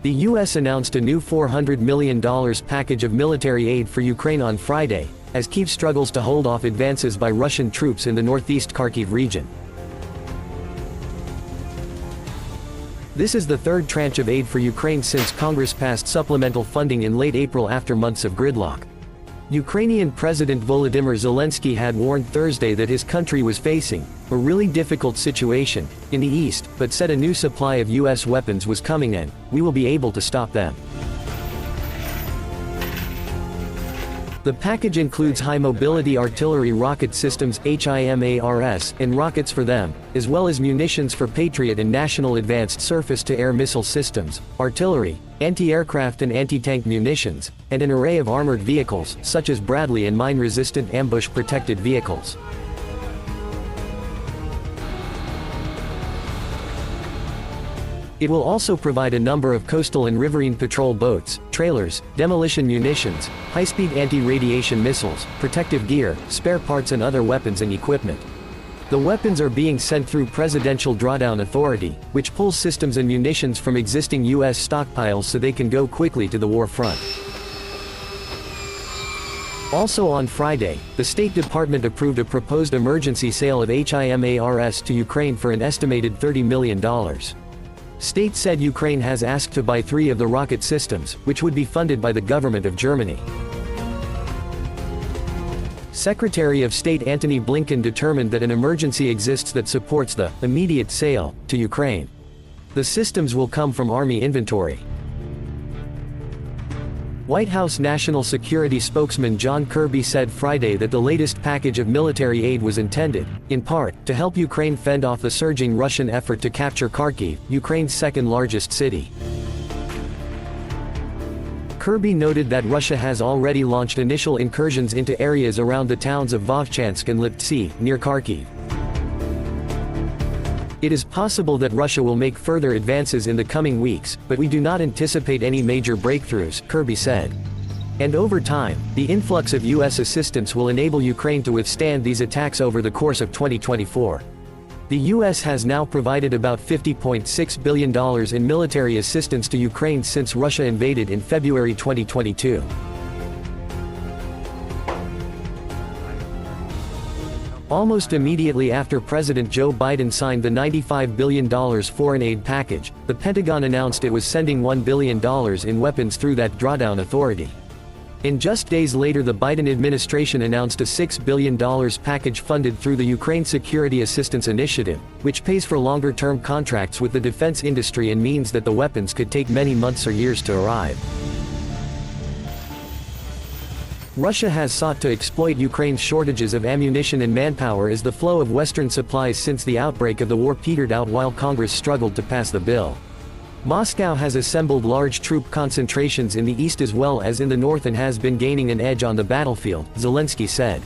The U.S. announced a new $400 million package of military aid for Ukraine on Friday, as Kyiv struggles to hold off advances by Russian troops in the northeast Kharkiv region. This is the third tranche of aid for Ukraine since Congress passed supplemental funding in late April after months of gridlock. Ukrainian President Volodymyr Zelensky had warned Thursday that his country was facing a really difficult situation in the east, but said a new supply of U.S. weapons was coming and we will be able to stop them. The package includes high-mobility artillery rocket systems HIMARS and rockets for them, as well as munitions for Patriot and National Advanced Surface-to-Air Missile Systems, artillery, anti-aircraft and anti-tank munitions, and an array of armored vehicles, such as Bradley and mine-resistant ambush-protected vehicles. It will also provide a number of coastal and riverine patrol boats, trailers, demolition munitions, high-speed anti-radiation missiles, protective gear, spare parts and other weapons and equipment. The weapons are being sent through Presidential Drawdown Authority, which pulls systems and munitions from existing U.S. stockpiles so they can go quickly to the war front. Also on Friday, the State Department approved a proposed emergency sale of HIMARS to Ukraine for an estimated $30 million. State said Ukraine has asked to buy 3 of the rocket systems, which would be funded by the government of Germany. Secretary of State Antony Blinken determined that an emergency exists that supports the immediate sale to Ukraine. The systems will come from Army inventory. White House National Security spokesman John Kirby said Friday that the latest package of military aid was intended, in part, to help Ukraine fend off the surging Russian effort to capture Kharkiv, Ukraine's second-largest city. Kirby noted that Russia has already launched initial incursions into areas around the towns of Vovchansk and Liptsy, near Kharkiv. It is possible that Russia will make further advances in the coming weeks, but we do not anticipate any major breakthroughs, Kirby said. And over time, the influx of U.S. assistance will enable Ukraine to withstand these attacks over the course of 2024. The U.S. has now provided about $50.6 billion in military assistance to Ukraine since Russia invaded in February 2022. Almost immediately after President Joe Biden signed the $95 billion foreign aid package, the Pentagon announced it was sending $1 billion in weapons through that drawdown authority. And just days later the Biden administration announced a $6 billion package funded through the Ukraine Security Assistance Initiative, which pays for longer-term contracts with the defense industry and means that the weapons could take many months or years to arrive. Russia has sought to exploit Ukraine's shortages of ammunition and manpower as the flow of Western supplies since the outbreak of the war petered out while Congress struggled to pass the bill. Moscow has assembled large troop concentrations in the east as well as in the north and has been gaining an edge on the battlefield, Zelensky said.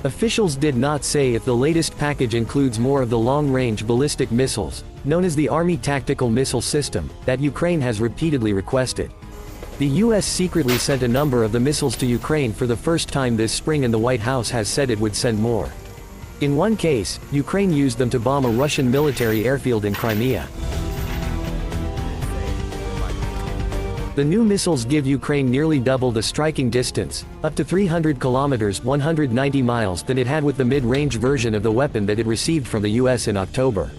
Officials did not say if the latest package includes more of the long-range ballistic missiles, known as the Army Tactical Missile System, that Ukraine has repeatedly requested. The U.S. secretly sent a number of the missiles to Ukraine for the first time this spring and the White House has said it would send more. In one case, Ukraine used them to bomb a Russian military airfield in Crimea. The new missiles give Ukraine nearly double the striking distance, up to 300 kilometers (190 miles) than it had with the mid-range version of the weapon that it received from the U.S. in October.